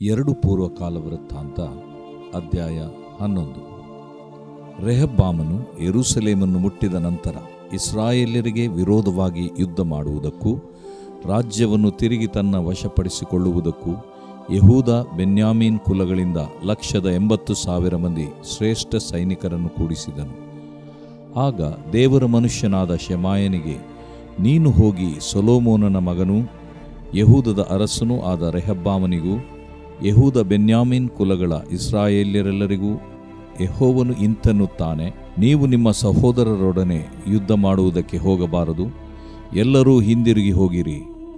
2 ಪೂರ್ವಕಾಲ ವೃತ್ತಾಂತ ಅಧ್ಯಾಯ 11. ರೆಹಬ್ಬಾಮನು ಯೆರೂಸಲೇಮನ್ನು ಮುಟ್ಟಿದ ನಂತರ ಇಸ್ರಾಯೇಲ್ಯರಿಗೆ ವಿರೋಧವಾಗಿ ಯುದ್ಧ ಮಾಡುವುದಕ್ಕೂ ರಾಜ್ಯವನ್ನು ತಿರುಗಿ ತನ್ನ ವಶಪಡಿಸಿಕೊಳ್ಳುವುದಕ್ಕೂ ಯೆಹೂದ ಬೆನ್ಯಾಮೀನ್ ಕುಲಗಳಿಂದ 180,000 ಮಂದಿ ಶ್ರೇಷ್ಠ ಸೈನಿಕರನ್ನು ಕೂಡಿಸಿದನು. ಆಗ ದೇವರ ಮನುಷ್ಯನಾದ ಶೆಮಾಯನಿಗೆ, ನೀನು ಹೋಗಿ ಸೊಲೊಮೋನನ ಮಗನೂ ಯೆಹೂದದ ಅರಸನೂ ಆದ ರೆಹಬ್ಬಾಮನಿಗೂ ಯೆಹೂದ ಬೆನ್ಯಾಮೀನ್ ಕುಲಗಳ ಇಸ್ರಾಯೇಲ್ಯರೆಲ್ಲರಿಗೂ ಯೆಹೋವನು ಇಂತೆನ್ನುತ್ತಾನೆ, ನೀವು ನಿಮ್ಮ ಸಹೋದರರೊಡನೆ ಯುದ್ಧ ಮಾಡುವುದಕ್ಕೆ ಹೋಗಬಾರದು, ಎಲ್ಲರೂ ಹಿಂದಿರುಗಿ ಹೋಗಿರಿ,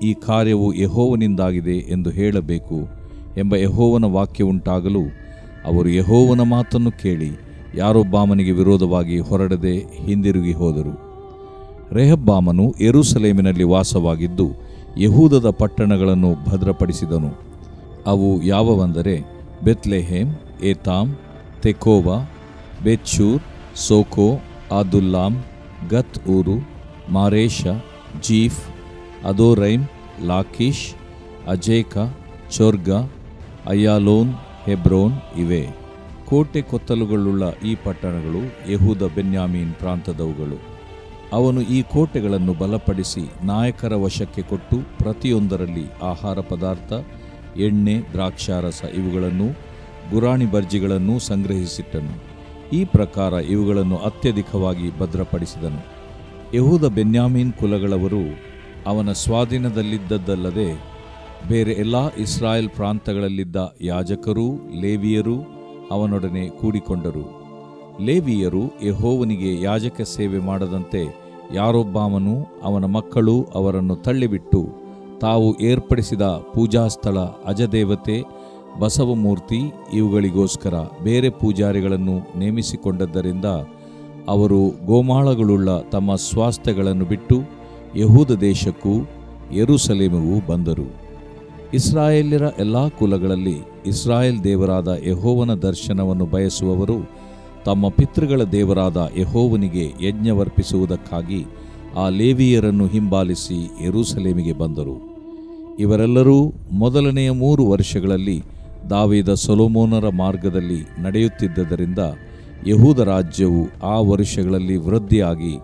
ಈ ಕಾರ್ಯವು ಯೆಹೋವನಿಂದಾಗಿದೆ ಎಂದು ಹೇಳಬೇಕು ಎಂಬ ಯೆಹೋವನ ವಾಕ್ಯವುಂಟಾಗಲು ಅವರು ಯೆಹೋವನ ಮಾತನ್ನು ಕೇಳಿ ಯಾರೊಬ್ಬಾಮನಿಗೆ ವಿರೋಧವಾಗಿ ಹೊರಡದೆ ಹಿಂದಿರುಗಿ ಹೋದರು. ರೆಹಬ್ಬಾಮನು ಯೆರೂಸಲೇಮಿನಲ್ಲಿ ವಾಸವಾಗಿದ್ದು ಯೆಹೂದದ ಪಟ್ಟಣಗಳನ್ನು ಭದ್ರಪಡಿಸಿದನು. ಅವು ಯಾವುವೆಂದರೆ ಬೆತ್ಲೆಹೇಮ್, ಏತಾಮ್, ತೆಕೋವ, ಬೆತ್ಶೂರ್, ಸೋಕೋ, ಆದುಲ್ಲಾಮ್, ಗತ್ ಊರು, ಮಾರೇಷ, ಜೀಫ್, ಅದೋರೈಮ್, ಲಾಕೀಷ್, ಅಜೇಕ, ಚೊರ್ಗ, ಅಯ್ಯಾಲೋನ್, ಹೆಬ್ರೋನ್ ಇವೇ. ಕೋಟೆ ಕೊತ್ತಲುಗಳುಳ್ಳ ಈ ಪಟ್ಟಣಗಳು ಯೆಹೂದ ಬೆನ್ಯಾಮೀನ್ ಪ್ರಾಂತದವುಗಳು. ಅವನು ಈ ಕೋಟೆಗಳನ್ನು ಬಲಪಡಿಸಿ ನಾಯಕರ ವಶಕ್ಕೆ ಕೊಟ್ಟು ಪ್ರತಿಯೊಂದರಲ್ಲಿ ಆಹಾರ ಪದಾರ್ಥ, ಎಣ್ಣೆ, ದ್ರಾಕ್ಷಾರಸ ಇವುಗಳನ್ನು ಗುರಾಣಿ ಬರ್ಜಿಗಳನ್ನು ಸಂಗ್ರಹಿಸಿಟ್ಟನು. ಈ ಪ್ರಕಾರ ಇವುಗಳನ್ನು ಅತ್ಯಧಿಕವಾಗಿ ಭದ್ರಪಡಿಸಿದನು. ಯೆಹೂದ ಬೆನ್ಯಾಮೀನ್ ಕುಲಗಳವರು ಅವನ ಸ್ವಾಧೀನದಲ್ಲಿದ್ದದ್ದಲ್ಲದೆ ಬೇರೆ ಎಲ್ಲ ಇಸ್ರಾಯೇಲ್ ಪ್ರಾಂತಗಳಲ್ಲಿದ್ದ ಯಾಜಕರೂ ಲೇವಿಯರೂ ಅವನೊಡನೆ ಕೂಡಿಕೊಂಡರು. ಲೇವಿಯರು ಯೆಹೋವನಿಗೆ ಯಾಜಕ ಸೇವೆ ಮಾಡದಂತೆ ಯಾರೊಬ್ಬಾಮನೂ ಅವನ ಮಕ್ಕಳು ಅವರನ್ನು ತಳ್ಳಿಬಿಟ್ಟು ತಾವು ಏರ್ಪಡಿಸಿದ ಪೂಜಾಸ್ಥಳ, ಅಜದೇವತೆ, ಬಸವಮೂರ್ತಿ ಇವುಗಳಿಗೋಸ್ಕರ ಬೇರೆ ಪೂಜಾರಿಗಳನ್ನು ನೇಮಿಸಿಕೊಂಡದ್ದರಿಂದ ಅವರು ಗೋಮಾಳಗಳುಳ್ಳ ತಮ್ಮ ಸ್ವಾಸ್ಥ್ಯಗಳನ್ನು ಬಿಟ್ಟು ಯೆಹೂದ ದೇಶಕ್ಕೂ ಯೆರೂಸಲೇಮಿಗೂ ಬಂದರು. ಇಸ್ರಾಯೇಲ್ಯರ ಎಲ್ಲ ಕುಲಗಳಲ್ಲಿ ಇಸ್ರಾಯೇಲ್ ದೇವರಾದ ಯೆಹೋವನ ದರ್ಶನವನ್ನು ಬಯಸುವವರು ತಮ್ಮ ಪಿತೃಗಳ ದೇವರಾದ ಯೆಹೋವನಿಗೆ ಯಜ್ಞವರ್ಪಿಸುವುದಕ್ಕಾಗಿ ಆ ಲೇವಿಯರನ್ನು ಹಿಂಬಾಲಿಸಿ ಯೆರೂಸಲೇಮಿಗೆ ಬಂದರು. ಇವರೆಲ್ಲರೂ ಮೊದಲನೆಯ 3 ವರ್ಷಗಳಲ್ಲಿ ದಾವೀದ ಸೊಲೊಮೋನರ ಮಾರ್ಗದಲ್ಲಿ ನಡೆಯುತ್ತಿದ್ದರಿಂದ ಯೆಹೂದ ರಾಜ್ಯವು ಆ ವರ್ಷಗಳಲ್ಲಿ ವೃದ್ಧಿಯಾಗಿ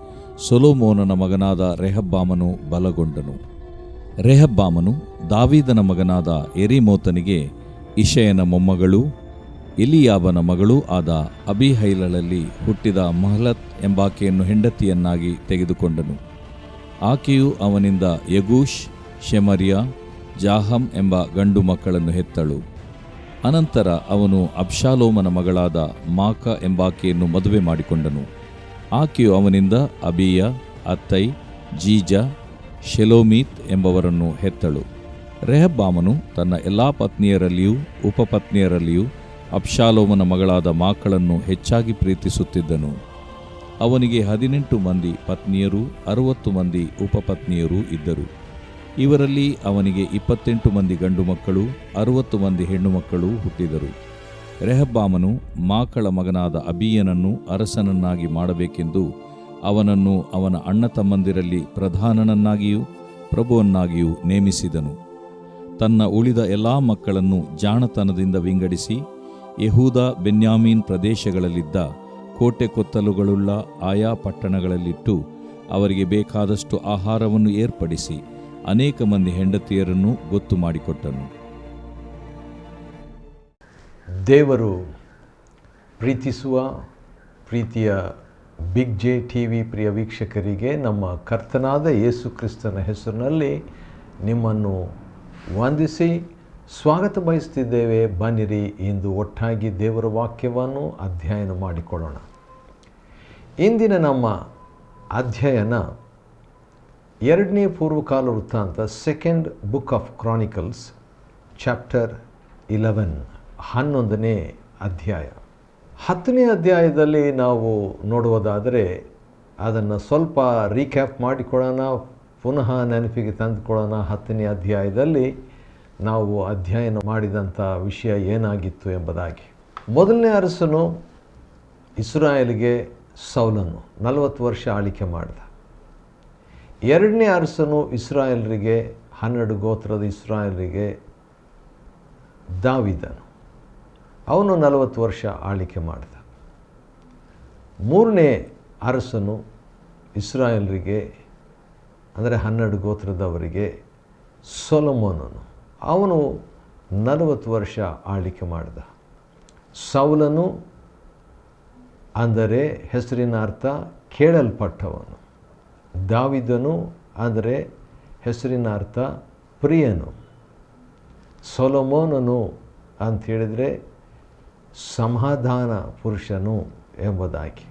ಸೊಲೊಮೋನನ ಮಗನಾದ ರೆಹಬ್ಬಾಮನು ಬಲಗೊಂಡನು. ರೆಹಬ್ಬಾಮನು ದಾವೀದನ ಮಗನಾದ ಯೆರೀಮೋತನಿಗೆ ಇಷಯನ ಮೊಮ್ಮಗಳೂ ಎಲೀಯಾಬನ ಮಗಳೂ ಆದ ಅಬೀಹೈಲಳಲ್ಲಿ ಹುಟ್ಟಿದ ಮಹಲತ್ ಎಂಬಾಕೆಯನ್ನು ಹೆಂಡತಿಯನ್ನಾಗಿ ತೆಗೆದುಕೊಂಡನು. ಆಕೆಯು ಅವನಿಂದ ಯಗೂಷ್, ಶೆಮರ್ಯ, ಜಾಹಮ್ ಎಂಬ ಗಂಡು ಮಕ್ಕಳನ್ನು ಹೆತ್ತಳು. ಅನಂತರ ಅವನು ಅಬ್ಷಾಲೋಮನ ಮಗಳಾದ ಮಾಕ ಎಂಬಾಕೆಯನ್ನು ಮದುವೆ ಮಾಡಿಕೊಂಡನು. ಆಕೆಯು ಅವನಿಂದ ಅಬೀಯ, ಅತ್ತೈ, ಜೀಜ, ಶೆಲೋಮೀತ್ ಎಂಬವರನ್ನು ಹೆತ್ತಳು. ರೆಹಬ್ಬಾಮನು ತನ್ನ ಎಲ್ಲ ಪತ್ನಿಯರಲ್ಲಿಯೂ ಉಪಪತ್ನಿಯರಲ್ಲಿಯೂ ಅಬ್ಷಾಲೋಮನ ಮಗಳಾದ ಮಾಕಳನ್ನು ಹೆಚ್ಚಾಗಿ ಪ್ರೀತಿಸುತ್ತಿದ್ದನು. ಅವನಿಗೆ 18 ಮಂದಿ ಪತ್ನಿಯರೂ 60 ಮಂದಿ ಉಪಪತ್ನಿಯರೂ ಇದ್ದರು. ಇವರಲ್ಲಿ ಅವನಿಗೆ 28 ಮಂದಿ ಗಂಡು ಮಕ್ಕಳು 60 ಮಂದಿ ಹೆಣ್ಣು ಮಕ್ಕಳು ಹುಟ್ಟಿದರು. ರೆಹಬ್ಬಾಮನು ಮಾಕಳ ಮಗನಾದ ಅಬೀಯನನ್ನು ಅರಸನನ್ನಾಗಿ ಮಾಡಬೇಕೆಂದು ಅವನನ್ನು ಅವನ ಅಣ್ಣ ತಮ್ಮಂದಿರಲ್ಲಿ ಪ್ರಧಾನನನ್ನಾಗಿಯೂ ಪ್ರಭುವನ್ನಾಗಿಯೂ ನೇಮಿಸಿದನು. ತನ್ನ ಉಳಿದ ಎಲ್ಲಾ ಮಕ್ಕಳನ್ನು ಜಾಣತನದಿಂದ ವಿಂಗಡಿಸಿ ಯೆಹೂದ ಬೆನ್ಯಾಮೀನ್ ಪ್ರದೇಶಗಳಲ್ಲಿದ್ದ ಕೋಟೆ ಕೊತ್ತಲುಗಳುಳ್ಳ ಆಯಾ ಪಟ್ಟಣಗಳಲ್ಲಿಟ್ಟು ಅವರಿಗೆ ಬೇಕಾದಷ್ಟು ಆಹಾರವನ್ನು ಏರ್ಪಡಿಸಿ ಅನೇಕ ಮಂದಿ ಹೆಂಡತಿಯರನ್ನು ಗೊತ್ತು ಮಾಡಿಕೊಟ್ಟನು. ದೇವರು ಪ್ರೀತಿಸುವ ಪ್ರೀತಿಯ ಬಿಗ್ ಜೆ ಟಿವಿ ಪ್ರಿಯ ವೀಕ್ಷಕರಿಗೆ ನಮ್ಮ ಕರ್ತನಾದ ಯೇಸು ಕ್ರಿಸ್ತನ ಹೆಸರಿನಲ್ಲಿ ನಿಮ್ಮನ್ನು ವಂದಿಸಿ ಸ್ವಾಗತ ಬಯಸ್ತಿದ್ದೇವೆ. ಬನ್ನಿರಿ, ಇಂದು ಒಟ್ಟಾಗಿ ದೇವರ ವಾಕ್ಯವನ್ನು ಅಧ್ಯಯನ ಮಾಡಿಕೊಳ್ಳೋಣ. ಇಂದಿನ ನಮ್ಮ ಅಧ್ಯಯನ 2ನೇ ಪೂರ್ವಕಾಲ ವೃತ್ತಾಂತ, second book of chronicles, chapter 11, 11ನೇ ಅಧ್ಯಾಯ. 10ನೇ ಅಧ್ಯಾಯದಲ್ಲಿ ನಾವು ನೋಡುವುದಾದರೆ ಅದನ್ನು ಸ್ವಲ್ಪ ರೀಕ್ಯಾಪ್ ಮಾಡಿಕೊಳ್ಳೋಣ, ಪುನಃ ನೆನಪಿಗೆ ತಂದುಕೊಳ್ಳೋಣ. 10ನೇ ಅಧ್ಯಾಯದಲ್ಲಿ ನಾವು ಅಧ್ಯಯನ ಮಾಡಿದಂಥ ವಿಷಯ ಏನಾಗಿತ್ತು ಎಂಬುದಾಗಿ. ಮೊದಲನೇ ಅರಸನು ಇಸ್ರಾಯೇಲಿಗೆ ಸೌಲನು 40 ವರ್ಷ ಆಳ್ವಿಕೆ ಮಾಡಿದ. ಎರಡನೇ ಅರಸನು ಇಸ್ರಾಯೇಲರಿಗೆ 12 ಗೋತ್ರದ ಇಸ್ರಾಯೇಲರಿಗೆ ದಾವೀದನು. ಅವನು 40 ವರ್ಷ ಆಳ್ವಿಕೆ ಮಾಡಿದ. 3ನೇ ಅರಸನು ಇಸ್ರಾಯೇಲರಿಗೆ, ಅಂದರೆ 12 ಗೋತ್ರದವರಿಗೆ, ಸೊಲೊಮೋನನು. ಅವನು 40 ವರ್ಷ ಆಳ್ವಿಕೆ ಮಾಡಿದ. ಸೌಲನು ಅಂದರೆ ಹೆಸರಿನ ಅರ್ಥ ಕೇಳಲ್ಪಟ್ಟವನು. ದಾವೀದನು ಅಂದರೆ ಹೆಸರಿನ ಅರ್ಥ ಪ್ರಿಯನು. ಸೊಲೊಮೋನನು ಅಂಥೇಳಿದರೆ ಸಮಾಧಾನ ಪುರುಷನು ಎಂಬುದಾಗಿ.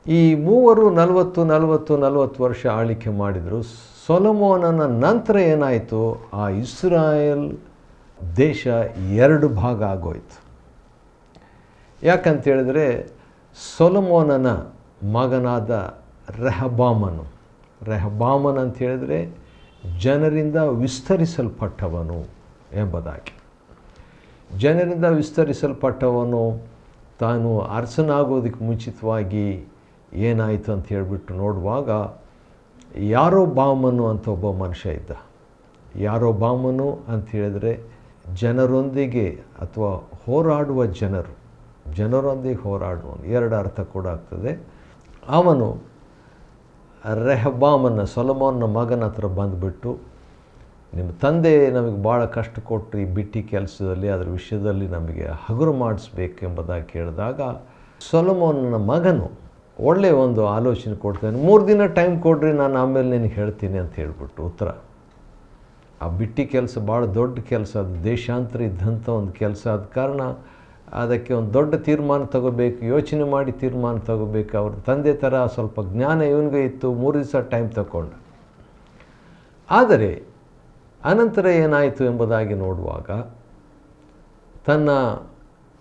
ಈ ಮೂವರು 40 ವರ್ಷ ಆಳ್ವಿಕೆ ಮಾಡಿದರು. ಸೊಲೊಮೋನನ ನಂತರ ಏನಾಯಿತು, ಆ ಇಸ್ರಾಯೇಲ್ ದೇಶ 2 ಭಾಗ ಆಗೋಯ್ತು. ಯಾಕಂತೇಳಿದರೆ ಸೊಲೊಮೋನನ ಮಗನಾದ ರೆಹಬ್ಬಾಮನ್ ಅಂತ ಹೇಳಿದರೆ ಜನರಿಂದ ವಿಸ್ತರಿಸಲ್ಪಟ್ಟವನು ಎಂಬುದಾಗಿ. ಜನರಿಂದ ವಿಸ್ತರಿಸಲ್ಪಟ್ಟವನು ತಾನು ಅರಸನಾಗೋದಕ್ಕೆ ಮುಂಚಿತವಾಗಿ ಏನಾಯಿತು ಅಂತ ಹೇಳಿಬಿಟ್ಟು ನೋಡುವಾಗ, ಯಾರೊಬ್ಬಾಮನು ಅಂತ ಒಬ್ಬ ಮನುಷ್ಯ ಇದ್ದ. ಯಾರೊಬ್ಬಾಮನು ಅಂತ ಹೇಳಿದರೆ ಜನರೊಂದಿಗೆ ಅಥವಾ ಹೋರಾಡುವ ಜನರೊಂದಿಗೆ ಹೋರಾಡುವನು, 2 ಅರ್ಥ ಕೂಡ ಆಗ್ತದೆ. ಅವನು ರೆಹಬ್ಬಾಮನ, ಸೊಲೊಮೋನನ ಮಗನ ಹತ್ರ ಬಂದುಬಿಟ್ಟು, ನಿಮ್ಮ ತಂದೆ ನಮಗೆ ಭಾಳ ಕಷ್ಟ ಕೊಟ್ಟು ಈ ಬಿಟ್ಟಿ ಕೆಲಸದಲ್ಲಿ ಅದರ ವಿಷಯದಲ್ಲಿ ನಮಗೆ ಹಗುರ ಮಾಡಿಸ್ಬೇಕೆಂಬುದಾಗಿ ಕೇಳಿದಾಗ, ಸೊಲೊಮೋನನ ಮಗನು ಒಳ್ಳೆಯ ಒಂದು ಆಲೋಚನೆ ಕೊಡ್ತಾನೆ. 3 ದಿನ ಟೈಮ್ ಕೊಡ್ರಿ, ನಾನು ಆಮೇಲೆ ನಿನಗೆ ಹೇಳ್ತೀನಿ ಅಂತ ಹೇಳ್ಬಿಟ್ಟು ಉತ್ತರ. ಆ ಬಿಟ್ಟಿ ಕೆಲಸ ಭಾಳ ದೊಡ್ಡ ಕೆಲಸ, ಅದು ದೇಶಾಂತರ ಇದ್ದಂಥ ಒಂದು ಕೆಲಸ. ಆದ ಕಾರಣ ಅದಕ್ಕೆ ಒಂದು ದೊಡ್ಡ ತೀರ್ಮಾನ ತಗೋಬೇಕು, ಯೋಚನೆ ಮಾಡಿ ತೀರ್ಮಾನ ತಗೋಬೇಕು. ಅವ್ರ ತಂದೆ ಥರ ಸ್ವಲ್ಪ ಜ್ಞಾನ ಇವನಿಗೆ ಇತ್ತು. 3 ದಿವಸ ಟೈಮ್ ತಗೊಂಡ. ಆದರೆ ಅನಂತರ ಏನಾಯಿತು ಎಂಬುದಾಗಿ ನೋಡುವಾಗ, ತನ್ನ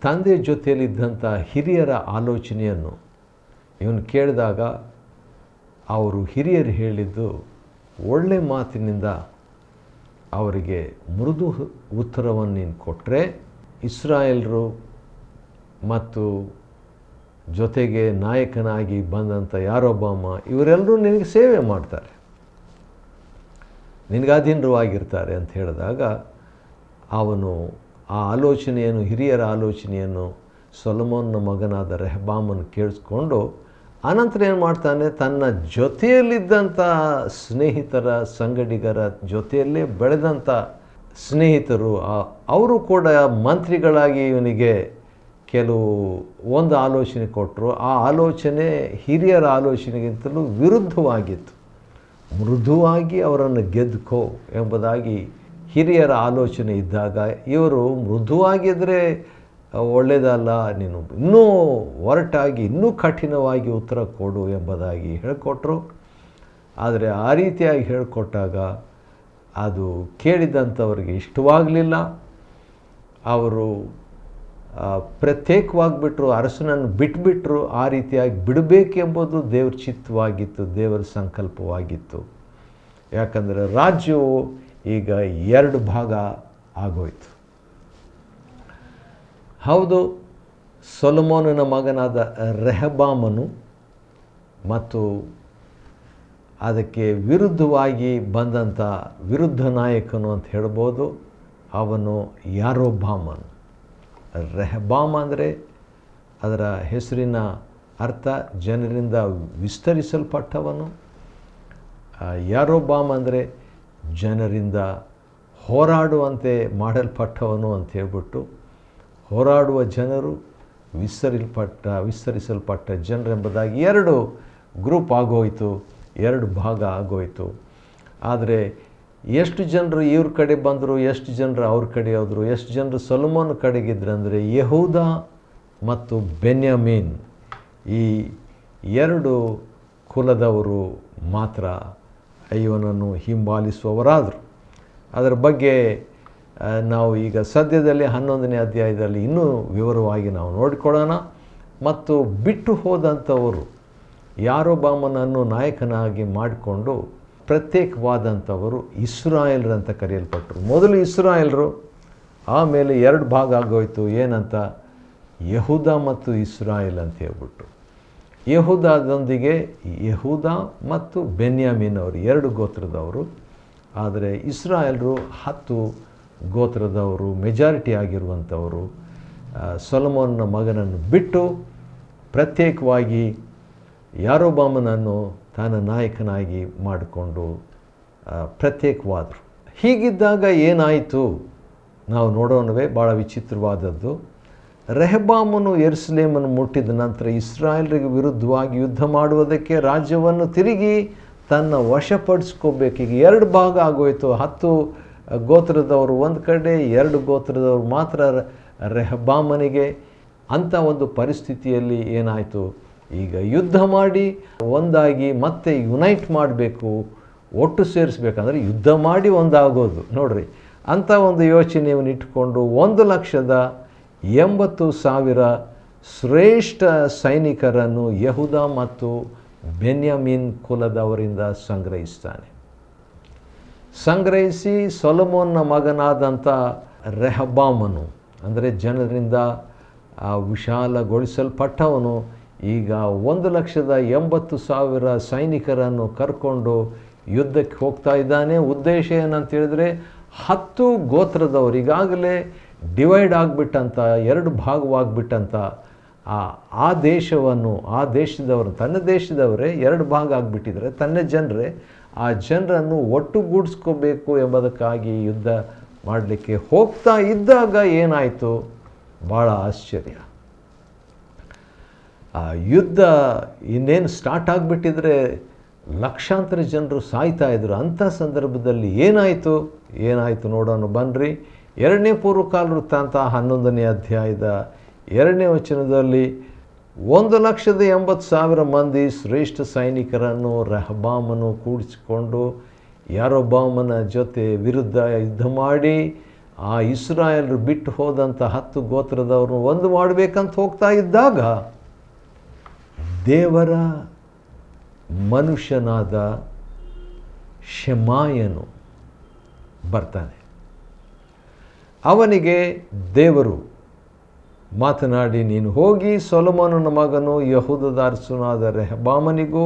ತಂದೆ ಜೊತೆಯಲ್ಲಿದ್ದಂಥ ಹಿರಿಯರ ಆಲೋಚನೆಯನ್ನು ಇವನು ಕೇಳಿದಾಗ, ಅವರು ಹಿರಿಯರು ಹೇಳಿದ್ದು ಒಳ್ಳೆ ಮಾತಿನಿಂದ ಅವರಿಗೆ ಮೃದು ಉತ್ತರವನ್ನು ನೀನು ಕೊಟ್ಟರೆ, ಇಸ್ರಾಯೇಲರು ಮತ್ತು ಜೊತೆಗೆ ನಾಯಕನಾಗಿ ಬಂದಂಥ ಯಾರೊಬ್ಬಾಮ ಇವರೆಲ್ಲರೂ ನಿನಗೆ ಸೇವೆ ಮಾಡ್ತಾರೆ, ನಿನಗಾಧೀನವಾಗಿರ್ತಾರೆ ಅಂತ ಹೇಳಿದಾಗ, ಅವನು ಆ ಆಲೋಚನೆಯನ್ನು, ಹಿರಿಯರ ಆಲೋಚನೆಯನ್ನು ಸೊಲೊಮೋನನ ಮಗನಾದ ರೆಹಬ್ಬಾಮನು ಕೇಳಿಸ್ಕೊಂಡು, ಅನಂತರ ಏನು ಮಾಡ್ತಾನೆ, ತನ್ನ ಜೊತೆಯಲ್ಲಿದ್ದಂಥ ಸ್ನೇಹಿತರ, ಸಂಗಡಿಗರ ಜೊತೆಯಲ್ಲೇ ಬೆಳೆದಂಥ ಸ್ನೇಹಿತರು, ಅವರು ಕೂಡ ಮಂತ್ರಿಗಳಾಗಿ ಇವನಿಗೆ ಒಂದು ಆಲೋಚನೆ ಕೊಟ್ಟರು. ಆ ಆಲೋಚನೆ ಹಿರಿಯರ ಆಲೋಚನೆಗಿಂತಲೂ ವಿರುದ್ಧವಾಗಿತ್ತು. ಮೃದುವಾಗಿ ಅವರನ್ನು ಗೆದ್ದುಕೋ ಎಂಬುದಾಗಿ ಹಿರಿಯರ ಆಲೋಚನೆ ಇದ್ದಾಗ, ಇವರು ಮೃದುವಾಗಿದ್ದರೆ ಒಳ್ಳೆಯದಲ್ಲ, ನೀನು ಇನ್ನೂ ಒರಟಾಗಿ ಇನ್ನೂ ಕಠಿಣವಾಗಿ ಉತ್ತರ ಕೊಡು ಎಂಬುದಾಗಿ ಹೇಳಿಕೊಟ್ರು. ಆದರೆ ಆ ರೀತಿಯಾಗಿ ಹೇಳಿಕೊಟ್ಟಾಗ ಅದು ಕೇಳಿದಂಥವ್ರಿಗೆ ಇಷ್ಟವಾಗಲಿಲ್ಲ. ಅವರು ಪ್ರತ್ಯೇಕವಾಗಿಬಿಟ್ರು, ಅರಸನನ್ನು ಬಿಟ್ಟುಬಿಟ್ರು. ಆ ರೀತಿಯಾಗಿ ಬಿಡಬೇಕೆಂಬುದು ದೇವ್ರ ಚಿತ್ತವಾಗಿತ್ತು, ದೇವರ ಸಂಕಲ್ಪವಾಗಿತ್ತು. ಯಾಕಂದರೆ ರಾಜ್ಯವು ಈಗ 2 ಭಾಗ ಆಗೋಯ್ತು. ಹೌದು, ಸೊಲೊಮೋನನ ಮಗನಾದ ರೆಹಬ್ಬಾಮನು ಮತ್ತು ಅದಕ್ಕೆ ವಿರುದ್ಧವಾಗಿ ಬಂದಂಥ ವಿರುದ್ಧ ನಾಯಕನು ಅಂತ ಹೇಳ್ಬೋದು, ಅವನು ಯಾರೊಬ್ಬಾಮನು. ರೆಹಬ್ಬಾಮ ಅಂದರೆ ಅದರ ಹೆಸರಿನ ಅರ್ಥ ಜನರಿಂದ ವಿಸ್ತರಿಸಲ್ಪಟ್ಟವನು. ಯಾರೊಬ್ಬಾಮ ಅಂದರೆ ಜನರಿಂದ ಹೋರಾಡುವಂತೆ ಮಾಡಲ್ಪಟ್ಟವನು ಅಂತ ಹೇಳ್ಬಿಟ್ಟು, ಹೋರಾಡುವ ಜನರು, ವಿಸ್ತರಿಸಲ್ಪಟ್ಟ ಜನರೆಂಬುದಾಗಿ 2 ಗ್ರೂಪ್ ಆಗೋಯಿತು, 2 ಭಾಗ ಆಗೋಯಿತು. ಆದರೆ ಎಷ್ಟು ಜನರು ಇವ್ರ ಕಡೆ ಬಂದರು, ಎಷ್ಟು ಜನರು ಅವ್ರ ಕಡೆ ಹೋದರು, ಎಷ್ಟು ಜನರು ಸೊಲೊಮೋನ ಕಡೆಗಿದ್ರು ಅಂದರೆ ಯೆಹೂದ ಮತ್ತು ಬೆನ್ಯಾಮೀನ್, ಈ 2 ಕುಲದವರು ಮಾತ್ರ ಇವನನ್ನು ಹಿಂಬಾಲಿಸುವವರಾದರು. ಅದರ ಬಗ್ಗೆ ನಾವು ಈಗ ಸದ್ಯದಲ್ಲಿ 11ನೇ ಅಧ್ಯಾಯದಲ್ಲಿ ಇನ್ನೂ ವಿವರವಾಗಿ ನಾವು ನೋಡಿಕೊಳ್ಳೋಣ. ಮತ್ತು ಬಿಟ್ಟು ಹೋದಂಥವರು ಯಾರೊಬ್ಬಾಮನನ್ನು ನಾಯಕನಾಗಿ ಮಾಡಿಕೊಂಡು ಪ್ರತ್ಯೇಕವಾದಂಥವರು ಇಸ್ರಾಯೇಲರಂತ ಕರೆಯಲ್ಪಟ್ಟರು. ಮೊದಲು ಇಸ್ರಾಯೇಲರು, ಆಮೇಲೆ 2 ಭಾಗ ಆಗೋಯ್ತು. ಏನಂತ, ಯೆಹೂದ ಮತ್ತು ಇಸ್ರಾಯೇಲ್ ಅಂತ ಹೇಳ್ಬಿಟ್ಟು. ಯೆಹೂದದೊಂದಿಗೆ ಯೆಹೂದ ಮತ್ತು ಬೆನ್ಯಾಮೀನ್ ಅವರು 2 ಗೋತ್ರದವರು. ಆದರೆ ಇಸ್ರಾಯೇಲರು 10 ಗೋತ್ರದವರು ಮೆಜಾರಿಟಿ ಆಗಿರುವಂಥವರು ಸೊಲೊಮೋನನ ಮಗನನ್ನು ಬಿಟ್ಟು ಪ್ರತ್ಯೇಕವಾಗಿ ಯಾರೊಬ್ಬಾಮನನ್ನು ತನ್ನ ನಾಯಕನಾಗಿ ಮಾಡಿಕೊಂಡು ಪ್ರತ್ಯೇಕವಾದರು. ಹೀಗಿದ್ದಾಗ ಏನಾಯಿತು ನಾವು ನೋಡೋಣವೇ. ಭಾಳ ವಿಚಿತ್ರವಾದದ್ದು. ರೆಹಬ್ಬಾಮನು ಯೆರೂಸಲೇಮನ್ನು ಮುಟ್ಟಿದ ನಂತರ ಇಸ್ರಾಯೇಲರಿಗೆ ವಿರುದ್ಧವಾಗಿ ಯುದ್ಧ ಮಾಡುವುದಕ್ಕೆ ರಾಜ್ಯವನ್ನು ತಿರುಗಿ ತನ್ನ ವಶಪಡಿಸ್ಕೋಬೇಕು. ಈಗ 2 ಭಾಗ ಆಗೋಯಿತು. 10 ಗೋತ್ರದವರು ಒಂದು ಕಡೆ, 2 ಗೋತ್ರದವರು ಮಾತ್ರ ರೆಹಬ್ಬಾಮನಿಗೆ. ಅಂಥ ಒಂದು ಪರಿಸ್ಥಿತಿಯಲ್ಲಿ ಏನಾಯಿತು, ಈಗ ಯುದ್ಧ ಮಾಡಿ ಒಂದಾಗಿ ಮತ್ತೆ ಯುನೈಟ್ ಮಾಡಬೇಕು, ಒಟ್ಟು ಸೇರಿಸ್ಬೇಕಂದ್ರೆ ಯುದ್ಧ ಮಾಡಿ ಒಂದಾಗೋದು ನೋಡ್ರಿ. ಅಂಥ ಒಂದು ಯೋಚನೆಯನ್ನು ಇಟ್ಟುಕೊಂಡು 1,80,000 ಶ್ರೇಷ್ಠ ಸೈನಿಕರನ್ನು ಯೆಹೂದ ಮತ್ತು ಬೆನ್ಯಾಮೀನ್ ಕುಲದವರಿಂದ ಸಂಗ್ರಹಿಸಿ ಸೊಲೊಮೋನನ ಮಗನಾದಂಥ ರೆಹಬ್ಬಾಮನು, ಅಂದರೆ ಜನರಿಂದ ವಿಶಾಲಗೊಳಿಸಲ್ಪಟ್ಟವನು, ಈಗ 1,80,000 ಸೈನಿಕರನ್ನು ಕರ್ಕೊಂಡು ಯುದ್ಧಕ್ಕೆ ಹೋಗ್ತಾ ಇದ್ದಾನೆ. ಉದ್ದೇಶ ಏನಂತ ಹೇಳಿದ್ರೆ 10 ಗೋತ್ರದವರು ಈಗಾಗಲೇ ಡಿವೈಡ್ ಆಗಿಬಿಟ್ಟಂಥ, 2 ಭಾಗವಾಗಿಬಿಟ್ಟಂಥ ಆ ದೇಶವನ್ನು, ಆ ದೇಶದವರು, ತನ್ನ ದೇಶದವರೇ 2 ಭಾಗ ಆಗಿಬಿಟ್ಟಿದ್ರೆ ತನ್ನ ಜನರೇ, ಆ ಜನರನ್ನು ಒಟ್ಟುಗೂಡಿಸ್ಕೋಬೇಕು ಎಂಬುದಕ್ಕಾಗಿ ಯುದ್ಧ ಮಾಡಲಿಕ್ಕೆ ಹೋಗ್ತಾ ಇದ್ದಾಗ ಏನಾಯಿತು, ಭಾಳ ಆಶ್ಚರ್ಯ. ಆ ಯುದ್ಧ ಇನ್ನೇನು ಸ್ಟಾರ್ಟ್ ಆಗಿಬಿಟ್ಟಿದ್ರೆ ಲಕ್ಷಾಂತರ ಜನರು ಸಾಯ್ತಾ ಇದ್ರು. ಅಂಥ ಸಂದರ್ಭದಲ್ಲಿ ಏನಾಯಿತು ನೋಡೋಣ ಬನ್ನಿರಿ. 2ನೇ ಪೂರ್ವಕಾಲ ವೃತ್ತಾಂತ 11ನೇ ಅಧ್ಯಾಯದ 2ನೇ ವಚನದಲ್ಲಿ 1,80,000 ಮಂದಿ ಶ್ರೇಷ್ಠ ಸೈನಿಕರನ್ನು ರೆಹಬ್ಬಾಮನು ಕೂಡಿಸಿಕೊಂಡು ಯಾರೊಬ್ಬಾಮನ ಜೊತೆ ವಿರುದ್ಧ ಯುದ್ಧ ಮಾಡಿ ಆ ಇಸ್ರಾಯೇಲರು ಬಿಟ್ಟು ಹೋದಂಥ 10 ಗೋತ್ರದವ್ರನ್ನ ಒಂದು ಮಾಡಬೇಕಂತ ಹೋಗ್ತಾ ಇದ್ದಾಗ ದೇವರ ಮನುಷ್ಯನಾದ ಶೆಮಾಯನು ಬರ್ತಾನೆ. ಅವನಿಗೆ ದೇವರು ಮಾತನಾಡಿ, ನೀನು ಹೋಗಿ ಸೊಲೊಮೋನನ ಮಗನು ಯೆಹೂದದ ಅರಸನಾದ ರೆಹಬ್ಬಾಮನಿಗೂ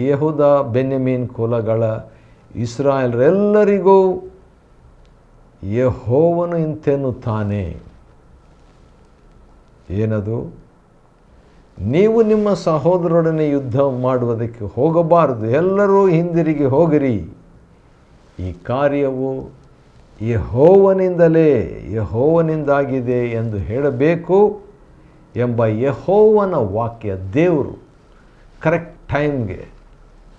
ಯೆಹೂದ ಬೆನ್ಯಾಮೀನ್ ಕುಲಗಳ ಇಸ್ರಾಯೇಲರೆಲ್ಲರಿಗೂ ಯೆಹೋವನು ಇಂತೆನ್ನುತ್ತಾನೆ, ಏನದು, ನೀವು ನಿಮ್ಮ ಸಹೋದರರೊಡನೆ ಯುದ್ಧ ಮಾಡುವುದಕ್ಕೆ ಹೋಗಬಾರದು, ಎಲ್ಲರೂ ಹಿಂದಿರುಗಿ ಹೋಗಿರಿ. ಈ ಕಾರ್ಯವು ಯೆಹೋವನಿಂದಾಗಿದೆ ಎಂದು ಹೇಳಬೇಕು ಎಂಬ ಯೆಹೋವನ ವಾಕ್ಯ. ದೇವರು ಕರೆಕ್ಟ್ ಟೈಮ್ಗೆ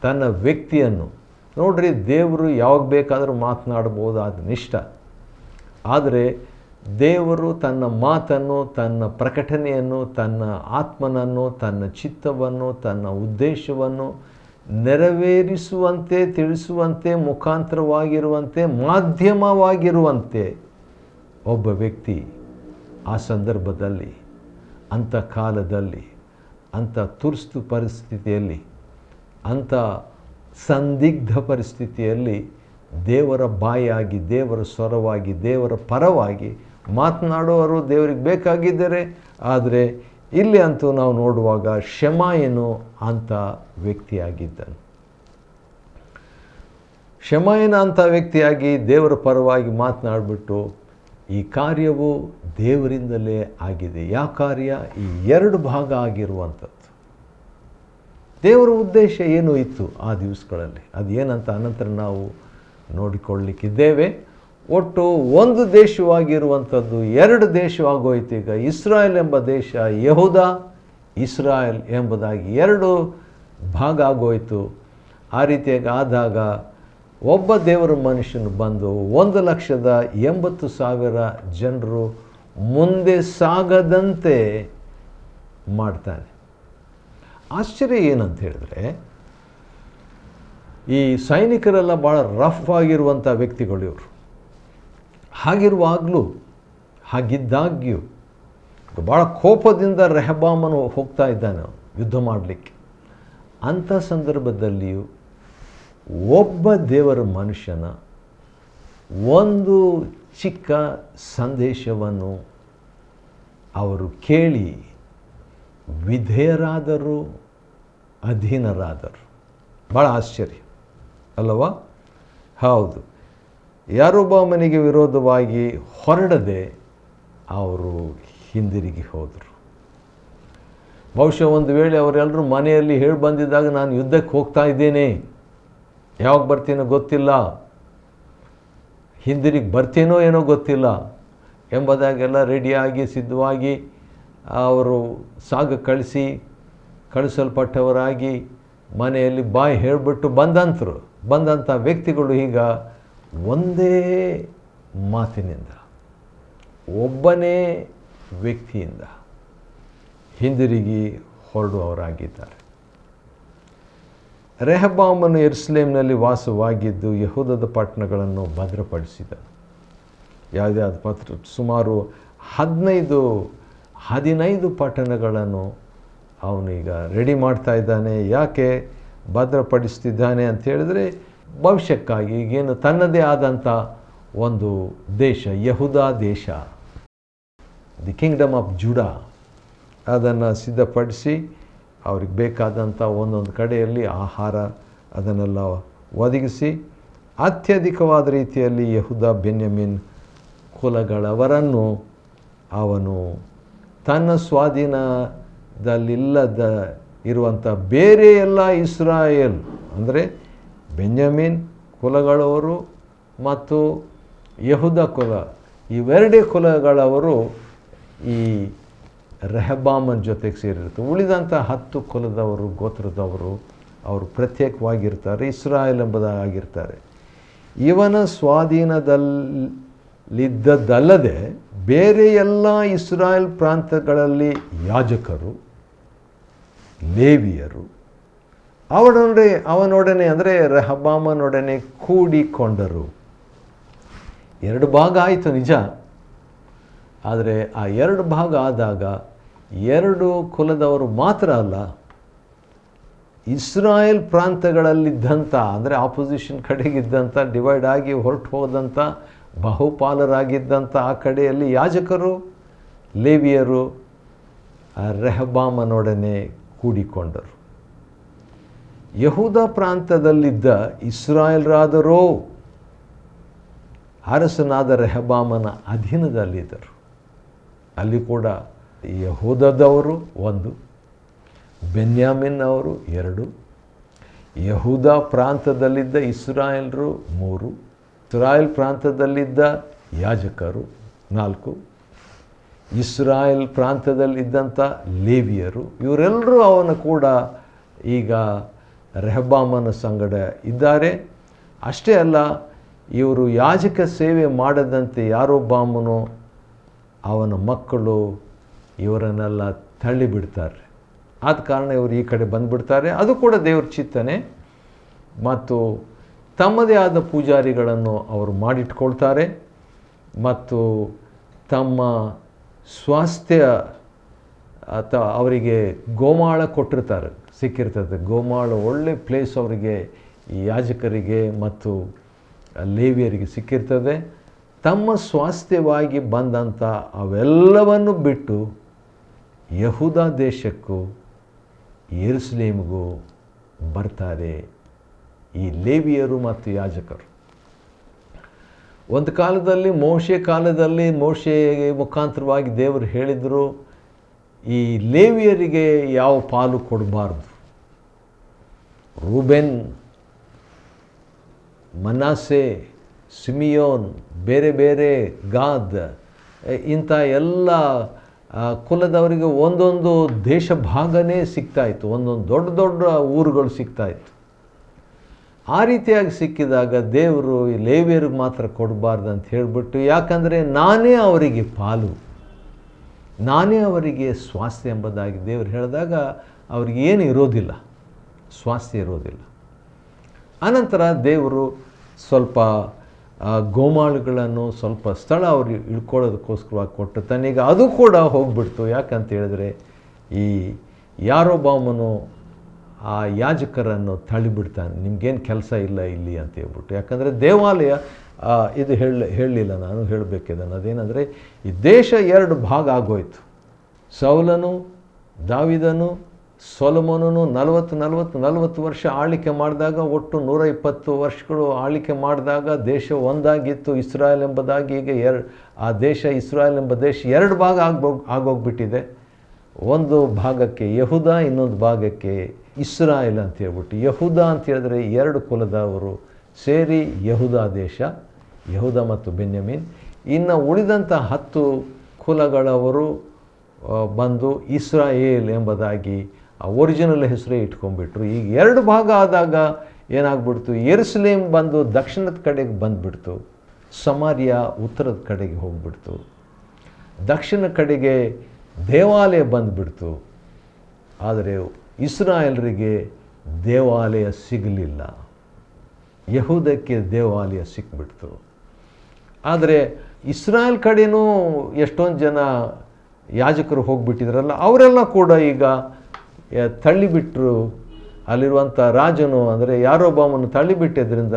ತನ್ನ ವ್ಯಕ್ತಿಯನ್ನು ನೋಡ್ರಿ, ದೇವರು ಯಾವಾಗ ಬೇಕಾದರೂ ಮಾತನಾಡ್ಬೋದು, ಅದನ್ನ ಇಷ್ಟ. ಆದರೆ ದೇವರು ತನ್ನ ಮಾತನ್ನು, ತನ್ನ ಪ್ರಕಟಣೆಯನ್ನು, ತನ್ನ ಆತ್ಮನನ್ನು, ತನ್ನ ಚಿತ್ತವನ್ನು, ತನ್ನ ಉದ್ದೇಶವನ್ನು ನೆರವೇರಿಸುವಂತೆ, ತಿಳಿಸುವಂತೆ, ಮುಖಾಂತರವಾಗಿರುವಂತೆ, ಮಾಧ್ಯಮವಾಗಿರುವಂತೆ ಒಬ್ಬ ವ್ಯಕ್ತಿ ಆ ಸಂದರ್ಭದಲ್ಲಿ, ಅಂಥ ಕಾಲದಲ್ಲಿ, ಅಂಥ ತುರ್ತು ಪರಿಸ್ಥಿತಿಯಲ್ಲಿ, ಅಂಥ ಸಂದಿಗ್ಧ ಪರಿಸ್ಥಿತಿಯಲ್ಲಿ ದೇವರ ಬಾಯಾಗಿ, ದೇವರ ಸ್ವರವಾಗಿ, ದೇವರ ಪರವಾಗಿ ಮಾತನಾಡುವವರು ದೇವರಿಗೆ ಬೇಕಾಗಿದ್ದಾರೆ. ಆದರೆ ಇಲ್ಲಿ ಅಂತೂ ನಾವು ನೋಡುವಾಗ ಶೆಮಾಯನು ಅಂಥ ವ್ಯಕ್ತಿಯಾಗಿದ್ದನು. ಶೆಮಾಯನ ಅಂಥ ವ್ಯಕ್ತಿಯಾಗಿ ದೇವರ ಪರವಾಗಿ ಮಾತನಾಡಿಬಿಟ್ಟು, ಈ ಕಾರ್ಯವು ದೇವರಿಂದಲೇ ಆಗಿದೆ. ಯಾವ ಕಾರ್ಯ? ಈ 2 ಭಾಗ ಆಗಿರುವಂಥದ್ದು. ದೇವರ ಉದ್ದೇಶ ಏನು ಇತ್ತು ಆ ದಿವಸಗಳಲ್ಲಿ, ಅದು ಏನಂತ ಅನಂತರ ನಾವು ನೋಡಿಕೊಳ್ಳಲಿಕ್ಕಿದ್ದೇವೆ. ಒಟ್ಟು ಒಂದು ದೇಶವಾಗಿರುವಂಥದ್ದು 2 ದೇಶವಾಗೋಯ್ತು. ಈಗ ಇಸ್ರಾಯೇಲ್ ಎಂಬ ದೇಶ, ಯೆಹೂದ, ಇಸ್ರಾಯೇಲ್ ಎಂಬುದಾಗಿ 2 ಭಾಗ ಆಗೋಯ್ತು. ಆ ರೀತಿಯಾಗಿ ಆದಾಗ ಒಬ್ಬ ದೇವರ ಮನುಷ್ಯನು ಬಂದು 1,80,000 ಜನರು ಮುಂದೆ ಸಾಗದಂತೆ ಮಾಡ್ತಾನೆ. ಆಶ್ಚರ್ಯ ಏನಂತ ಹೇಳಿದ್ರೆ, ಈ ಸೈನಿಕರೆಲ್ಲ ಭಾಳ ರಫ್ ಆಗಿರುವಂಥ ವ್ಯಕ್ತಿಗಳು ಇವರು. ಹಾಗಿದ್ದಾಗ್ಯೂ ಭಾಳ ಕೋಪದಿಂದ ರೆಹಬ್ಬಾಮನು ಹೋಗ್ತಾ ಇದ್ದಾನೆ ಯುದ್ಧ ಮಾಡಲಿಕ್ಕೆ. ಅಂಥ ಸಂದರ್ಭದಲ್ಲಿಯೂ ಒಬ್ಬ ದೇವರ ಮನುಷ್ಯನ ಒಂದು ಚಿಕ್ಕ ಸಂದೇಶವನ್ನು ಅವರು ಕೇಳಿ ವಿಧೇಯರಾದರು, ಅಧೀನರಾದರು. ಭಾಳ ಆಶ್ಚರ್ಯ ಅಲ್ಲವಾ? ಹೌದು. ಯಾರೊಬ್ಬಾಮನಿಗೆ ವಿರೋಧವಾಗಿ ಹೊರಡದೆ ಅವರು ಹಿಂದಿರುಗಿ ಹೋದರು. ಬಹುಶಃ ಒಂದು ವೇಳೆ ಅವರೆಲ್ಲರೂ ಮನೆಯಲ್ಲಿ ಹೇಳಿ ಬಂದಿದ್ದಾಗ ನಾನು ಯುದ್ಧಕ್ಕೆ ಹೋಗ್ತಾ ಇದ್ದೇನೆ, ಯಾವಾಗ ಬರ್ತೀನೋ ಗೊತ್ತಿಲ್ಲ, ಹಿಂದಿರುಗಿ ಬರ್ತೀನೋ ಏನೋ ಗೊತ್ತಿಲ್ಲ ಎಂಬುದಾಗೆಲ್ಲ ರೆಡಿಯಾಗಿ ಸಿದ್ಧವಾಗಿ ಅವರು ಕಳಿಸಲ್ಪಟ್ಟವರಾಗಿ ಮನೆಯಲ್ಲಿ ಬಾಯಿ ಹೇಳಿಬಿಟ್ಟು ಬಂದಂಥ ವ್ಯಕ್ತಿಗಳು ಈಗ ಒಂದೇ ಮಾತಿನಿಂದ, ಒಬ್ಬನೇ ವ್ಯಕ್ತಿಯಿಂದ ಹಿಂದಿರುಗಿ ಹೊರಡುವವರಾಗಿದ್ದಾರೆ. ರೆಹಬ್ಬಾಮನು ಯೆರೂಸಲೇಮಿನಲ್ಲಿ ವಾಸವಾಗಿದ್ದು ಯೆಹೂದದ ಪಟ್ಟಣಗಳನ್ನು ಭದ್ರಪಡಿಸಿದ. ಯಾವುದ್ಯಾವುದು ಸುಮಾರು 15 ಪಟ್ಟಣಗಳನ್ನು ಅವನೀಗ ರೆಡಿ ಮಾಡ್ತಾ ಇದ್ದಾನೆ. ಯಾಕೆ ಭದ್ರಪಡಿಸ್ತಿದ್ದಾನೆ ಅಂತ ಹೇಳಿದ್ರೆ, ಭವಿಷ್ಯಕ್ಕಾಗಿ ಈಗೇನು ತನ್ನದೇ ಆದಂಥ ಒಂದು ದೇಶ, ಯೆಹೂದ ದೇಶ, ದಿ ಕಿಂಗ್ಡಮ್ ಆಫ್ ಜುಡಾ, ಅದನ್ನು ಸಿದ್ಧಪಡಿಸಿ ಅವ್ರಿಗೆ ಬೇಕಾದಂಥ ಒಂದೊಂದು ಕಡೆಯಲ್ಲಿ ಆಹಾರ ಅದನ್ನೆಲ್ಲ ಒದಗಿಸಿ ಅತ್ಯಧಿಕವಾದ ರೀತಿಯಲ್ಲಿ ಯೆಹೂದ ಬೆನ್ಯಾಮೀನ್ ಕುಲಗಳವರನ್ನು ಅವನು ತನ್ನ ಸ್ವಾಧೀನದಲ್ಲಿಲ್ಲದ ಇರುವಂಥ ಬೇರೆ ಎಲ್ಲ ಇಸ್ರಾಯೇಲ್ ಅಂದರೆ ಬೆನ್ಯಾಮೀನ್ ಕುಲಗಳವರು ಮತ್ತು ಯೆಹೂದ ಕುಲ, ಇವೆರಡೇ ಕುಲಗಳವರು ಈ ರೆಹಬ್ಬಾಮನ ಜೊತೆಗೆ ಸೇರಿರ್ತಾರೆ. ಉಳಿದಂಥ 10 ಕುಲದವರು ಗೋತ್ರದವರು ಅವರು ಪ್ರತ್ಯೇಕವಾಗಿರ್ತಾರೆ, ಇಸ್ರಾಯೇಲ್ ಎಂಬುದಾಗಿರ್ತಾರೆ. ಇವನ ಸ್ವಾಧೀನದಲ್ಲಿದ್ದದ್ದಲ್ಲದೆ ಬೇರೆ ಎಲ್ಲ ಇಸ್ರಾಯೇಲ್ ಪ್ರಾಂತಗಳಲ್ಲಿ ಯಾಜಕರು, ಲೇವಿಯರು ಅವನೊಡನೆ ಅಂದರೆ ರೆಹಬ್ಬಾಮನೊಡನೆ ಕೂಡಿಕೊಂಡರು. 2 ಭಾಗ ಆಯಿತು ನಿಜ, ಆದರೆ ಆ 2 ಭಾಗ ಆದಾಗ 2 ಕುಲದವರು ಮಾತ್ರ ಅಲ್ಲ, ಇಸ್ರಾಯೇಲ್ ಪ್ರಾಂತಗಳಲ್ಲಿದ್ದಂಥ ಅಂದರೆ ಆಪೋಸಿಷನ್ ಕಡೆಗಿದ್ದಂಥ ಡಿವೈಡ್ ಆಗಿ ಹೊರಟು ಹೋದಂಥ ಬಹುಪಾಲರಾಗಿದ್ದಂಥ ಆ ಕಡೆಯಲ್ಲಿ ಯಾಜಕರು, ಲೇವಿಯರು ರೆಹಬ್ಬಾಮನೊಡನೆ ಕೂಡಿಕೊಂಡರು. ಯೆಹೂದ ಪ್ರಾಂತದಲ್ಲಿದ್ದ ಇಸ್ರಾಯೇಲರಾದರೋ ಅರಸನಾದ ರೆಹಬ್ಬಾಮನ ಅಧೀನದಲ್ಲಿದ್ದರು. ಅಲ್ಲಿ ಕೂಡ ಯೆಹೂದದವರು 1, ಬೆನ್ಯಾಮಿನ್ ಅವರು 2, ಯೆಹೂದ ಪ್ರಾಂತದಲ್ಲಿದ್ದ ಇಸ್ರಾಯೇಲರು 3, ಇಸ್ರಾಯೇಲ್ ಪ್ರಾಂತದಲ್ಲಿದ್ದ ಯಾಜಕರು 4, ಇಸ್ರಾಯೇಲ್ ಪ್ರಾಂತದಲ್ಲಿದ್ದಂಥ ಲೇವಿಯರು, ಇವರೆಲ್ಲರೂ ಅವನು ಕೂಡ ಈಗ ರೆಹಬ್ಬಾಮನ ಸಂಗಡ ಇದ್ದಾರೆ. ಅಷ್ಟೇ ಅಲ್ಲ, ಇವರು ಯಾಜಕ ಸೇವೆ ಮಾಡದಂತೆ ಯಾರೊಬ್ಬಾಮನು ಅವನ ಮಕ್ಕಳು ಇವರನ್ನೆಲ್ಲ ತಳ್ಳಿಬಿಡ್ತಾರೆ. ಆದ ಕಾರಣ ಇವರು ಈ ಕಡೆ ಬಂದುಬಿಡ್ತಾರೆ. ಅದು ಕೂಡ ದೇವ್ರ ಚಿತ್ತನೆ. ಮತ್ತು ತಮ್ಮದೇ ಆದ ಪೂಜಾರಿಗಳನ್ನು ಅವರು ಮಾಡಿಟ್ಕೊಳ್ತಾರೆ ಮತ್ತು ತಮ್ಮ ಸ್ವಾಸ್ಥ್ಯ ಅವರಿಗೆ ಗೋಮಾಳ ಕೊಟ್ಟಿರ್ತಾರೆ, ಸಿಕ್ಕಿರ್ತದೆ. ಗೋಮಾಳ ಒಳ್ಳೆ ಪ್ಲೇಸ್ ಅವರಿಗೆ, ಈ ಯಾಜಕರಿಗೆ ಮತ್ತು ಲೇವಿಯರಿಗೆ ಸಿಕ್ಕಿರ್ತದೆ. ತಮ್ಮ ಸ್ವಾಸ್ಥ್ಯವಾಗಿ ಬಂದಂಥ ಅವೆಲ್ಲವನ್ನು ಬಿಟ್ಟು ಯೆಹೂದ ದೇಶಕ್ಕೂ ಯೆರೂಸಲೇಮಿಗೂ ಬರ್ತಾರೆ ಈ ಲೇವಿಯರು ಮತ್ತು ಯಾಜಕರು. ಒಂದು ಕಾಲದಲ್ಲಿ ಮೋಶೆ ಮುಖಾಂತರವಾಗಿ ದೇವರು ಹೇಳಿದರು, ಈ ಲೇವಿಯರಿಗೆ ಯಾವ ಪಾಲು ಕೊಡಬಾರ್ದು. ರೂಬೆನ್, ಮನಾಸೆ, ಸಿಮಿಯೋನ್, ಬೇರೆ ಬೇರೆ ಗಾದ್, ಇಂಥ ಎಲ್ಲ ಕುಲದವರಿಗೆ ಒಂದೊಂದು ದೇಶ ಭಾಗನೇ ಸಿಗ್ತಾಯಿತ್ತು, ಒಂದೊಂದು ದೊಡ್ಡ ದೊಡ್ಡ ಊರುಗಳು ಸಿಗ್ತಾಯಿತ್ತು. ಆ ರೀತಿಯಾಗಿ ಸಿಕ್ಕಿದಾಗ ದೇವರು ಈ ಲೇವಿಯರಿಗೆ ಮಾತ್ರ ಕೊಡಬಾರ್ದು ಅಂತ ಹೇಳಿಬಿಟ್ಟು, ಯಾಕಂದರೆ ನಾನೇ ಅವರಿಗೆ ಪಾಲು, ನಾನೇ ಅವರಿಗೆ ಸ್ವಾಸ್ಥ್ಯ ಎಂಬುದಾಗಿ ದೇವರು ಹೇಳಿದಾಗ ಅವ್ರಿಗೆ ಏನು ಇರೋದಿಲ್ಲ, ಸ್ವಾಸ್ಥ್ಯ ಇರೋದಿಲ್ಲ. ಆನಂತರ ದೇವರು ಸ್ವಲ್ಪ ಗೋಮಾಳುಗಳನ್ನು ಸ್ವಲ್ಪ ಸ್ಥಳ ಅವ್ರಿಗೆ ಇಳ್ಕೊಳ್ಳೋದಕ್ಕೋಸ್ಕರವಾಗಿ ಕೊಟ್ಟು ತನಗೆ ಅದು ಕೂಡ ಹೋಗ್ಬಿಡ್ತು. ಯಾಕಂತ ಹೇಳಿದ್ರೆ ಈ ಯಾರೊಬ್ಬಾಮನು ಆ ಯಾಜಕರನ್ನು ತಳ್ಳಿಬಿಡ್ತಾನೆ, ನಿಮಗೇನು ಕೆಲಸ ಇಲ್ಲ ಇಲ್ಲಿ ಅಂತ ಹೇಳ್ಬಿಟ್ಟು. ಯಾಕಂದರೆ ದೇವಾಲಯ ಇದು ಹೇಳಲಿಲ್ಲ, ನಾನು ಹೇಳಬೇಕಿದ್ದಾನೆ. ಅದೇನೆಂದರೆ ಈ ದೇಶ 2 ಭಾಗ ಆಗೋಯ್ತು. ಸೌಲನು, ದಾವಿದನು ಸೊಲೊಮೋನನು 40 ವರ್ಷ ಆಳ್ವಿಕೆ ಮಾಡಿದಾಗ, ಒಟ್ಟು 120 ವರ್ಷಗಳು ಆಳ್ವಿಕೆ ಮಾಡಿದಾಗ ದೇಶ ಒಂದಾಗಿತ್ತು, ಇಸ್ರಾಯೇಲ್ ಎಂಬುದಾಗಿ. ಈಗ ಆ ದೇಶ, ಇಸ್ರಾಯೇಲ್ ಎಂಬ ದೇಶ 2 ಭಾಗ ಆಗೋಗ್ಬಿಟ್ಟಿದೆ. ಒಂದು ಭಾಗಕ್ಕೆ ಯೆಹೂದ, ಇನ್ನೊಂದು ಭಾಗಕ್ಕೆ ಇಸ್ರಾಯೇಲ್ ಅಂತ ಹೇಳ್ಬಿಟ್ಟು. ಯೆಹೂದ ಅಂತ ಹೇಳಿದ್ರೆ 2 ಕುಲದವರು ಸೇರಿ ಯೆಹೂದ ದೇಶ, ಯೆಹೂದ ಮತ್ತು ಬೆನ್ಯಾಮೀನ್. ಇನ್ನು ಉಳಿದಂಥ 10 ಕುಲಗಳವರು ಬಂದು ಇಸ್ರಾಯೇಲ್ ಎಂಬುದಾಗಿ ಆ ಒರಿಜಿನಲ್ ಹೆಸರೇ ಇಟ್ಕೊಂಡ್ಬಿಟ್ರು. ಈಗ 2 ಭಾಗ ಆದಾಗ ಏನಾಗ್ಬಿಡ್ತು, ಯೆರೂಸಲೇಮ್ ಬಂದು ದಕ್ಷಿಣದ ಕಡೆಗೆ ಬಂದುಬಿಡ್ತು, ಸಮಾರ್ಯ ಉತ್ತರದ ಕಡೆಗೆ ಹೋಗ್ಬಿಡ್ತು, ದಕ್ಷಿಣ ಕಡೆಗೆ ದೇವಾಲಯ ಬಂದುಬಿಡ್ತು. ಆದರೆ ಇಸ್ರಾಯೇಲರಿಗೆ ದೇವಾಲಯ ಸಿಗಲಿಲ್ಲ, ಯೆಹೂದಕ್ಕೆ ದೇವಾಲಯ ಸಿಕ್ಬಿಡ್ತು. ಆದರೆ ಇಸ್ರಾಯೇಲ್ ಕಡೆಯೂ ಎಷ್ಟೊಂದು ಜನ ಯಾಜಕರು ಹೋಗಿಬಿಟ್ಟಿದ್ರಲ್ಲ, ಅವರೆಲ್ಲ ಕೂಡ ಈಗ ತಳ್ಳಿಬಿಟ್ರು. ಅಲ್ಲಿರುವಂಥ ರಾಜನು ಅಂದರೆ ಯಾರೊಬ್ಬಾಮನು ತಳ್ಳಿಬಿಟ್ಟಿದ್ದರಿಂದ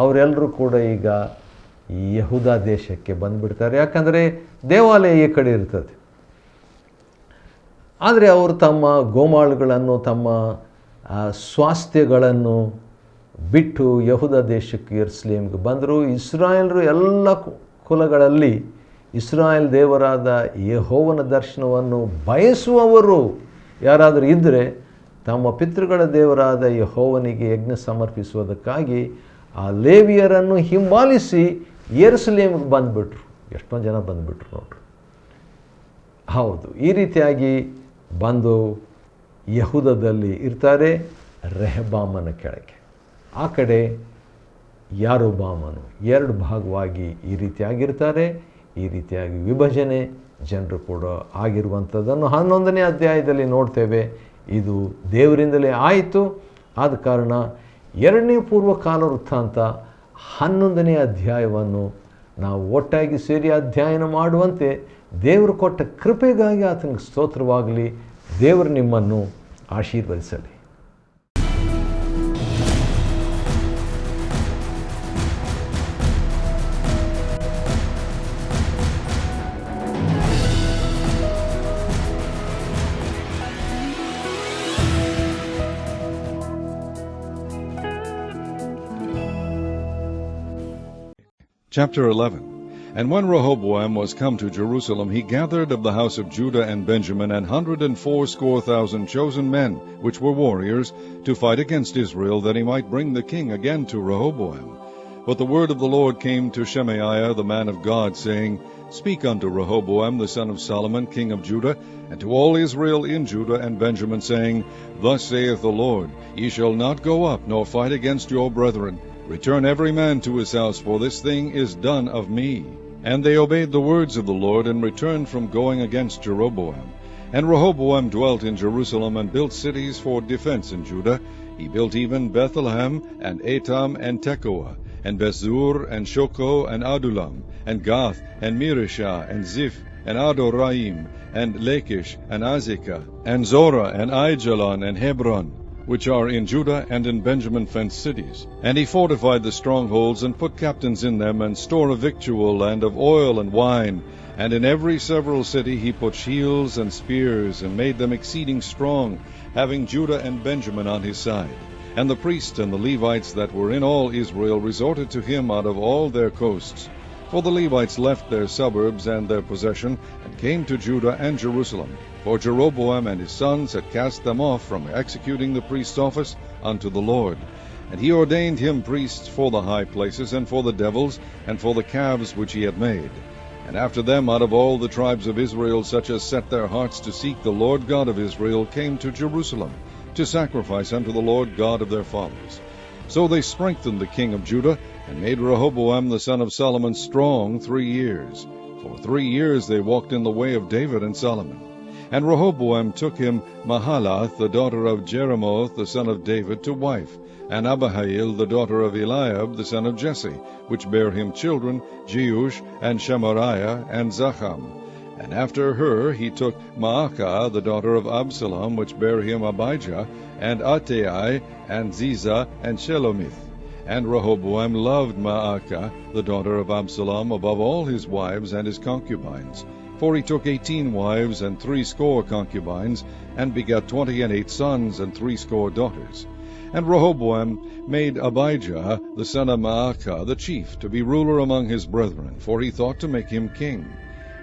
ಅವರೆಲ್ಲರೂ ಕೂಡ ಈಗ ಈ ಯೆಹೂದ ದೇಶಕ್ಕೆ ಬಂದುಬಿಡ್ತಾರೆ. ಯಾಕಂದರೆ ದೇವಾಲಯ ಈ ಕಡೆ ಇರ್ತದೆ. ಆದರೆ ಅವರು ತಮ್ಮ ಗೋಮಾಳುಗಳನ್ನು, ತಮ್ಮ ಸ್ವಾಸ್ಥ್ಯಗಳನ್ನು ಬಿಟ್ಟು ಯೆಹೂದ ದೇಶಕ್ಕೆ, ಯೆರೂಸಲೇಮಿಗೆ ಬಂದರು. ಇಸ್ರಾಯೇಲರು ಎಲ್ಲ ಕುಲಗಳಲ್ಲಿ ಇಸ್ರಾಯೇಲ್ ದೇವರಾದ ಯೆಹೋವನ ದರ್ಶನವನ್ನು ಬಯಸುವವರು ಯಾರಾದರೂ ಇದ್ದರೆ ತಮ್ಮ ಪಿತೃಗಳ ದೇವರಾದ ಯೆಹೋವನಿಗೆ ಯಜ್ಞ ಸಮರ್ಪಿಸುವುದಕ್ಕಾಗಿ ಆ ಲೇವಿಯರನ್ನು ಹಿಂಬಾಲಿಸಿ ಯೆರೂಸಲೇಮಿಗೆ ಬಂದುಬಿಟ್ರು. ಎಷ್ಟೊಂದು ಜನ ಬಂದುಬಿಟ್ರು ನೋಡ್ರಿ. ಹೌದು, ಈ ರೀತಿಯಾಗಿ ಬಂದು ಯೆಹೂದದಲ್ಲಿ ಇರ್ತಾರೆ, ರೆಹಬ್ಬಾಮನ ಕೆಳಗೆ. ಆ ಕಡೆ ಯಾರೊಬ್ಬಾಮನು. 2 ಭಾಗವಾಗಿ ಈ ರೀತಿಯಾಗಿರ್ತಾರೆ. ಈ ರೀತಿಯಾಗಿ ವಿಭಜನೆ ಜನರು ಕೂಡ ಆಗಿರುವಂಥದ್ದನ್ನು 11ನೇ ಅಧ್ಯಾಯದಲ್ಲಿ ನೋಡ್ತೇವೆ. ಇದು ದೇವರಿಂದಲೇ ಆಯಿತು. ಆದ ಕಾರಣ 2ನೇ ಪೂರ್ವಕಾಲ ವೃತ್ತಾಂತ 11ನೇ ಅಧ್ಯಾಯವನ್ನು ನಾವು ಒಟ್ಟಾಗಿ ಸೇರಿ ಅಧ್ಯಯನ ಮಾಡುವಂತೆ ದೇವರು ಕೊಟ್ಟ ಕೃಪೆಗಾಗಿ ಆತನಿಗೆ ಸ್ತೋತ್ರವಾಗಲಿ. ದೇವರು ನಿಮ್ಮನ್ನು ಆಶೀರ್ವದಿಸಲಿ. Chapter 11. And when Rehoboam was come to Jerusalem, he gathered of the house of Judah and Benjamin 180,000 chosen men, which were warriors, to fight against Israel, that he might bring the king again to Rehoboam. But the word of the Lord came to Shemaiah the man of God, saying, Speak unto Rehoboam the son of Solomon, king of Judah, and to all Israel in Judah and Benjamin, saying, Thus saith the Lord, Ye shall not go up, nor fight against your brethren. Return every man to his house, for this thing is done of me. And they obeyed the words of the Lord, and returned from going against Jeroboam. And Rehoboam dwelt in Jerusalem, and built cities for defense in Judah. He built even Bethlehem, and Etam, and Tekoa, and Bethzur, and Shoko, and Adulam, and Gath, and Mirishah, and Ziph, and Adoraim, and Lachish, and Azekah, and Zorah, and Aijalon, and Hebron, which are in Judah and in Benjamin fenced cities. And he fortified the strongholds, and put captains in them, and store of victual, and of oil and wine. And in every several city he put shields and spears, and made them exceeding strong, having Judah and Benjamin on his side. And the priests and the Levites that were in all Israel resorted to him out of all their coasts. For the Levites left their suburbs and their possession, and came to Judah and Jerusalem. For Jeroboam and his sons had cast them off from executing the priest's office unto the Lord. And he ordained him priests for the high places, and for the devils, and for the calves which he had made. And after them out of all the tribes of Israel, such as set their hearts to seek the Lord God of Israel, came to Jerusalem, to sacrifice unto the Lord God of their fathers. So they strengthened the king of Judah, and made Rehoboam the son of Solomon strong 3 years. For 3 years they walked in the way of David and Solomon. And Rehoboam took him Mahalath, the daughter of Jeremoth, the son of David, to wife, and Abihail, the daughter of Eliab, the son of Jesse, which bare him children, Jeush, and Shemariah, and Zacham. And after her he took Maacah, the daughter of Absalom, which bare him Abijah, and Attai, and Ziza, and Shelomith. And Rehoboam loved Maacah, the daughter of Absalom, above all his wives and his concubines. For he took 18 wives and 60 concubines, and begat 28 sons and 60 daughters. And Rehoboam made Abijah the son of Maacah the chief to be ruler among his brethren, for he thought to make him king.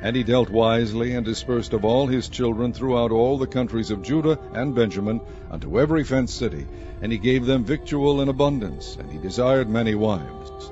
And he dealt wisely, and dispersed of all his children throughout all the countries of Judah and Benjamin unto every fenced city, and he gave them victual in abundance, and he desired many wives.